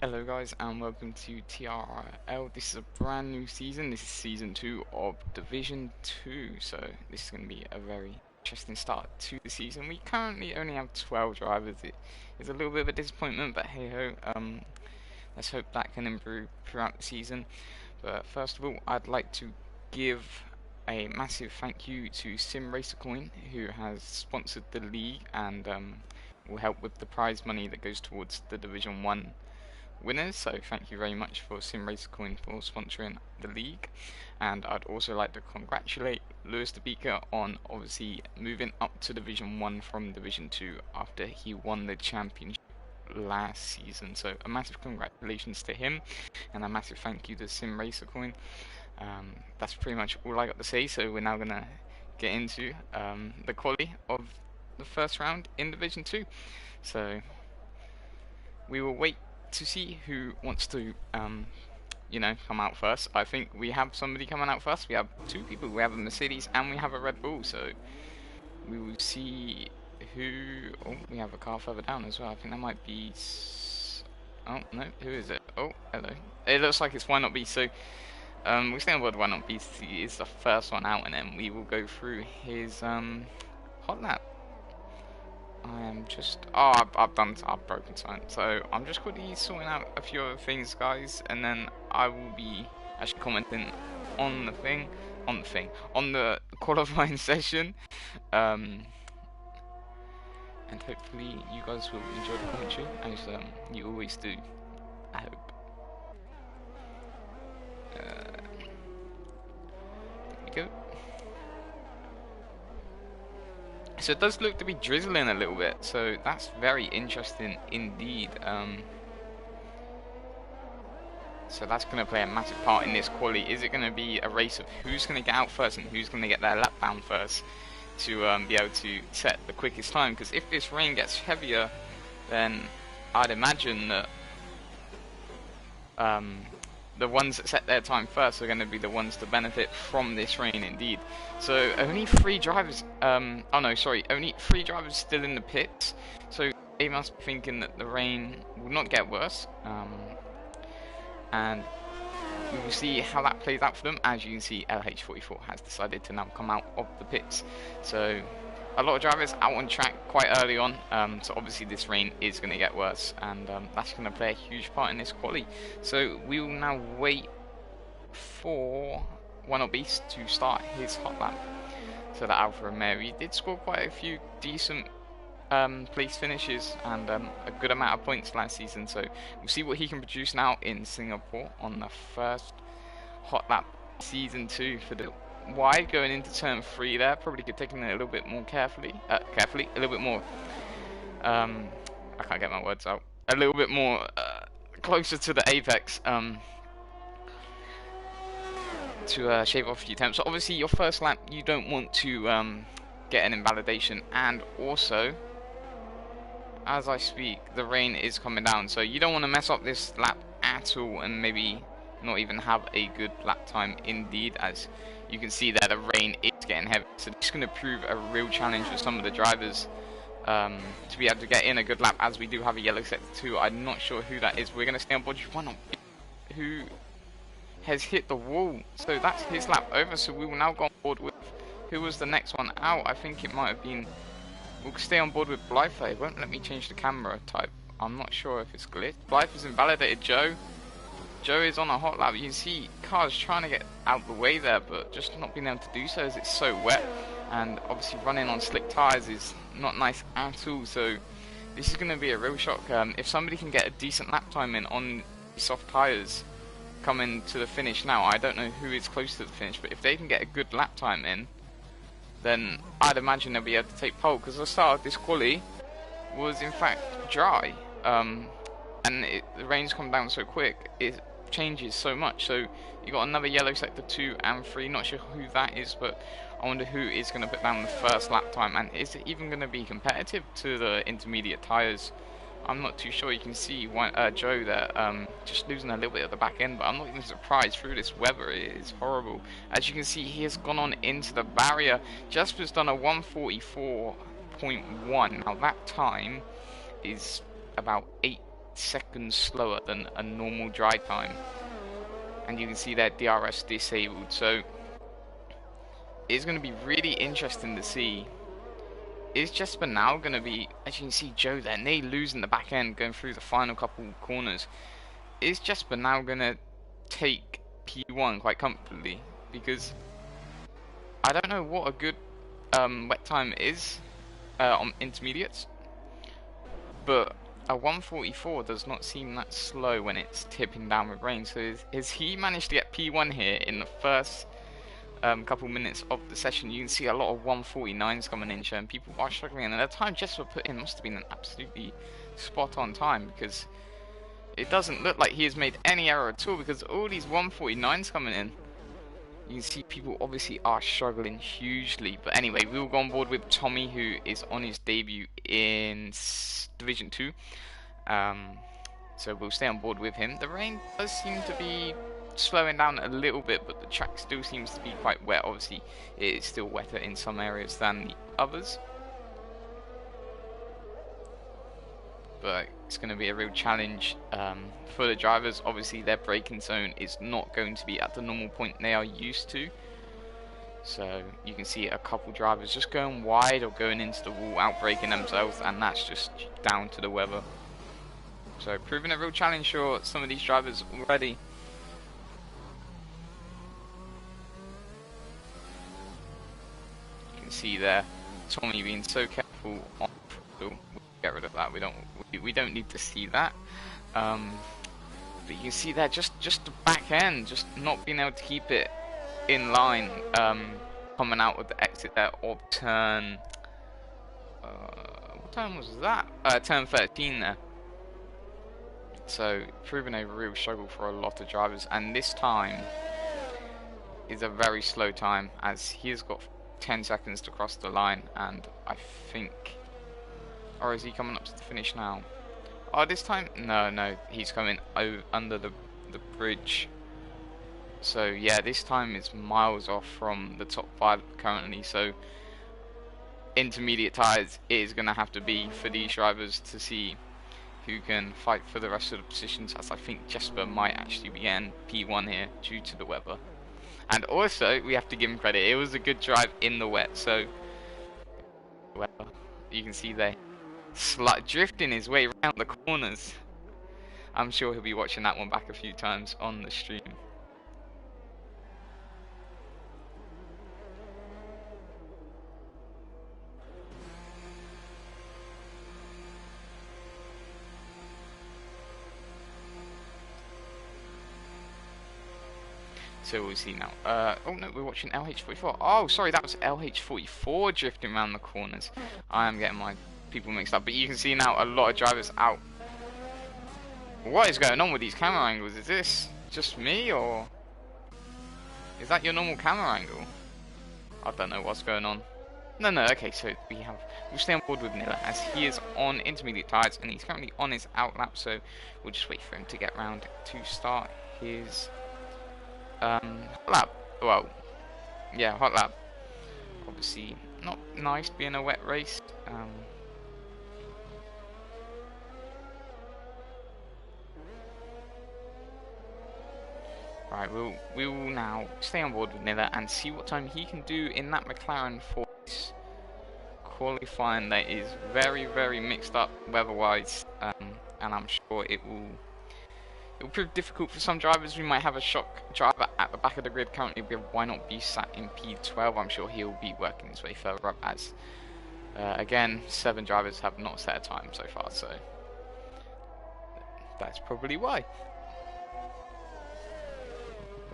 Hello guys and welcome to TRRL. This is a brand new season. This is season 2 of Division 2. So this is going to be a very interesting start to the season. We currently only have 12 drivers. It is a little bit of a disappointment, but hey ho. Let's hope that can improve throughout the season. But first of all, I'd like to give a massive thank you to Simracer, who has sponsored the league and will help with the prize money that goes towards the Division 1 winners. So thank you very much for Simracer for sponsoring the league, and I'd also like to congratulate Lewis the Beaker on obviously moving up to Division 1 from Division 2 after he won the championship last season. So a massive congratulations to him and a massive thank you to Simracer. That's pretty much all I got to say, so we're now gonna get into the quality of the first round in Division 2. So we will wait to see who wants to come out first. I think we have somebody coming out first. We have two people. We have a Mercedes and we have a Red Bull, so we will see who. Oh, we have a car further down as well. I think that might be oh no, who is it? Oh, hello. It looks like it's Why Not Beast. So we stay on board Why Not Beast. He is the first one out, and then we will go through his hot lap. I am just, I've broken something, so I'm just quickly sorting out a few other things, guys, and then I will be actually commenting on the qualifying session, and hopefully you guys will enjoy the commentary, as you always do, I hope. There we go. So it does look to be drizzling a little bit, so that's very interesting indeed. So that's going to play a massive part in this quali. Is it going to be a race of who's going to get out first and who's going to get their lap down first to be able to set the quickest time? Because if this rain gets heavier, then I'd imagine that the ones that set their time first are going to be the ones to benefit from this rain indeed. So only 3 drivers, only 3 drivers still in the pits, so they must be thinking that the rain will not get worse, and we will see how that plays out for them. As you can see, LH44 has decided to now come out of the pits, so a lot of drivers out on track quite early on, so obviously this rain is going to get worse, and that's going to play a huge part in this quali. So we will now wait for Why Not Beast to start his hot lap. So that Alfa Romeo, he did score quite a few decent place finishes and a good amount of points last season, so we'll see what he can produce now in Singapore on the first hot lap season 2 for the wide going into turn 3 there. Probably could take it a little bit more carefully, a little bit more, I can't get my words out, a little bit more closer to the apex, to shave off a few temps. So obviously your first lap you don't want to get an invalidation, and also as I speak the rain is coming down, so you don't want to mess up this lap at all and maybe not even have a good lap time indeed. As you can see there, the rain is getting heavy, so it's going to prove a real challenge for some of the drivers to be able to get in a good lap, as we do have a yellow sector 2. I'm not sure who that is. We're going to stay on board with Why Not Beast, who has hit the wall, so that's his lap over. So we will now go on board with who was the next one out. I think it might have been, we'll stay on board with Blythe. It won't let me change the camera type. I'm not sure if it's glitched. Blythe has invalidated Joe. Joe is on a hot lap. You can see cars trying to get out the way there, but just not being able to do so as it's so wet, and obviously running on slick tires is not nice at all. So this is going to be a real shock. If somebody can get a decent lap time in on soft tires coming to the finish now, I don't know who is close to the finish, but if they can get a good lap time in, then I'd imagine they'll be able to take pole, because the start of this quali was in fact dry, and the rain's come down so quick, it changes so much. So you got another yellow sector 2 and 3, not sure who that is, but I wonder who is going to put down the first lap time, and is it even going to be competitive to the intermediate tyres? I'm not too sure. You can see Joe there just losing a little bit at the back end, but I'm not even surprised through this weather. It is horrible. As you can see, he has gone on into the barrier. Jasper's done a 1:44.1. Now that time is about 8 seconds slower than a normal dry time. And you can see their DRS disabled, so it's going to be really interesting to see. Is Jesper now going to be, as you can see Joe there, nearly losing the back end going through the final couple corners. Is Jesper now going to take P1 quite comfortably? Because I don't know what a good wet time is on intermediates, but a 144 does not seem that slow when it's tipping down with rain. So has he managed to get P1 here in the first couple minutes of the session? You can see a lot of 149s coming in, and people are struggling. And the time Jesper put in must have been an absolutely spot on time, because it doesn't look like he has made any error at all, because all these 149s coming in. You can see people obviously are struggling hugely. But anyway, we will go on board with Tommy, who is on his debut in Division 2. So we'll stay on board with him. The rain does seem to be slowing down a little bit, but the track still seems to be quite wet. Obviously, it is still wetter in some areas than the others. But it's going to be a real challenge for the drivers. Obviously, their braking zone is not going to be at the normal point they are used to. So you can see a couple drivers just going wide or going into the wall, out braking themselves, and that's just down to the weather. So proving a real challenge for some of these drivers already. You can see there, Tommy being so careful on the, get rid of that. We don't need to see that. But you can see there, just the back end, just not being able to keep it in line, coming out with the exit there of turn. What turn was that? Turn 13 there. So proving a real struggle for a lot of drivers, and this time is a very slow time, as he has got 10 seconds to cross the line, and I think. Or is he coming up to the finish now? Oh, this time? No, he's coming under the bridge. So yeah, this time is miles off from the top 5 currently. So intermediate tyres is going to have to be for these drivers to see who can fight for the rest of the positions, as I think Jesper might actually be getting P1 here due to the weather. And also, we have to give him credit, it was a good drive in the wet. So you can see there, drifting his way around the corners. I'm sure he'll be watching that one back a few times on the stream. So we'll see now. Oh no, we're watching LH44. Oh, sorry, that was LH44 drifting around the corners. I am getting my people mixed up, but you can see now a lot of drivers out. What is going on with these camera angles? Is this just me, or is that your normal camera angle? I don't know what's going on. No, okay, so we'll stay on board with Nilla, as he is on intermediate tyres and he's currently on his out lap, so we'll just wait for him to get round to start his hot lap. Well, yeah, hot lap. Obviously not nice being a wet race. Right, we will now stay on board with Nilla and see what time he can do in that McLaren for this qualifying that is very, very mixed up weather-wise, and I'm sure it will prove difficult for some drivers. We might have a shock driver at the back of the grid currently. Why not be sat in P12? I'm sure he'll be working his way further up, as again, 7 drivers have not set a time so far, so that's probably why.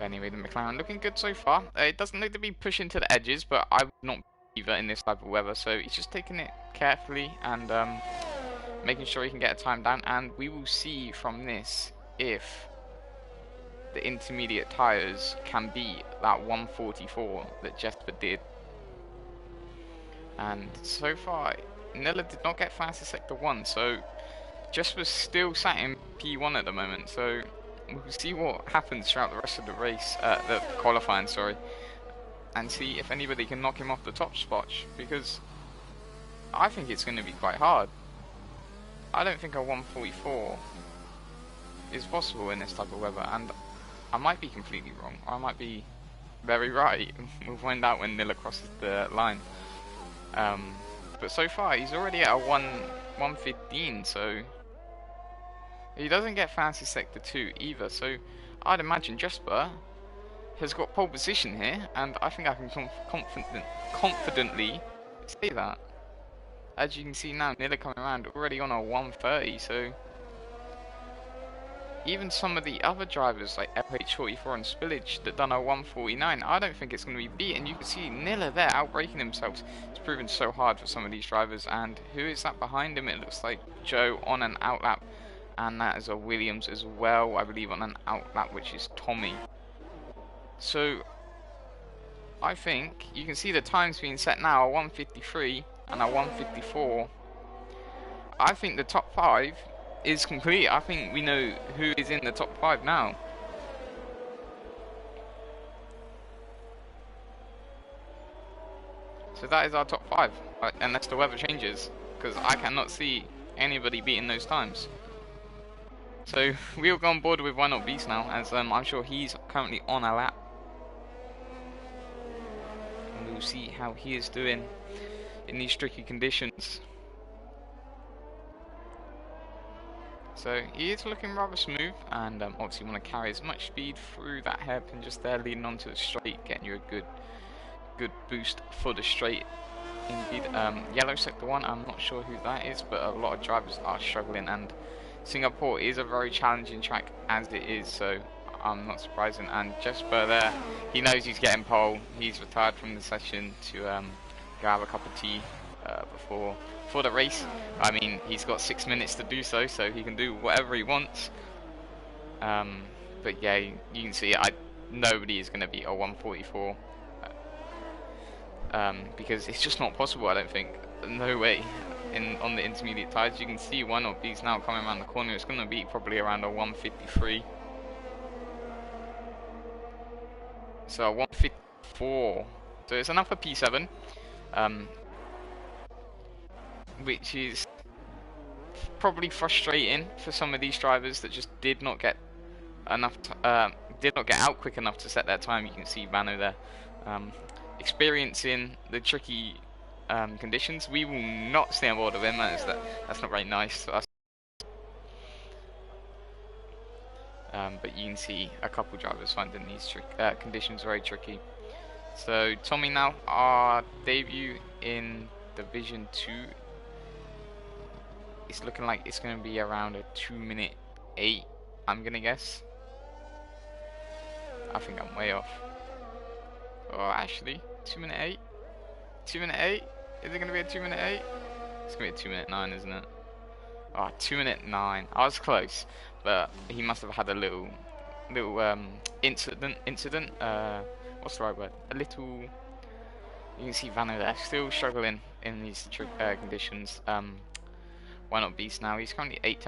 Anyway, the McLaren looking good so far. It doesn't look to be pushing to the edges, but I would not either in this type of weather, so he's just taking it carefully and making sure he can get a time down, and we will see from this if the intermediate tyres can beat that 144 that Jesper did. And so far, Nilla did not get fastest sector 1, so Jesper's still sat in P1 at the moment, so we'll see what happens throughout the rest of the race, the qualifying, sorry, and see if anybody can knock him off the top spot, because I think it's going to be quite hard. I don't think a 144 is possible in this type of weather, and I might be completely wrong, or I might be very right. We'll find out when Nilla crosses the line. But so far he's already at a 115, so he doesn't get fancy sector 2 either. So I'd imagine Jesper has got pole position here, and I think I can confidently say that. As you can see now, Nilla coming around already on a 130, so even some of the other drivers like FH44 and Spillage that done a 149, I don't think it's going to be beaten. You can see Nilla there outbraking himself. It's proven so hard for some of these drivers. And who is that behind him? It looks like Joe on an outlap, and that is a Williams as well, I believe, on an outlap, which is Tommy. So I think you can see the times being set now, a 153 and a 154. I think the top 5 is complete. I think we know who is in the top 5 now. So that is our top 5, unless the weather changes, because I cannot see anybody beating those times. So we'll go on board with Why Not Beast now, as I'm sure he's currently on a lap. And we'll see how he is doing in these tricky conditions. So he is looking rather smooth, and obviously want to carry as much speed through that hairpin just there, leading onto the straight, getting you a good boost for the straight. Indeed, yellow sector 1, I'm not sure who that is, but a lot of drivers are struggling, and Singapore is a very challenging track as it is, so I'm not surprising. And Jesper there, he knows he's getting pole. He's retired from the session to go have a cup of tea before the race. I mean, he's got 6 minutes to do so, so he can do whatever he wants. But yeah, you can see nobody is going to beat a 144 because it's just not possible. I don't think. No way. On the intermediate tires, you can see one of these now coming around the corner. It's going to be probably around a 153. So a 154. So it's enough for P7. Which is probably frustrating for some of these drivers that just did not get out quick enough to set their time. You can see Vano there experiencing the tricky conditions. We will not stay on board with him. That's not very nice for us. But you can see a couple drivers finding these conditions very tricky. So Tommy now, our debut in Division 2. It's looking like it's going to be around a 2:08, I'm going to guess. I think I'm way off. Oh, actually, 2:08? 2:08? Is it going to be a 2:08? It's going to be a 2:09, isn't it? Oh, 2:09. I was close, but he must have had a little incident. What's the right word? A little. You can see Vano there, still struggling in these conditions. Why Not Beast now? He's currently 8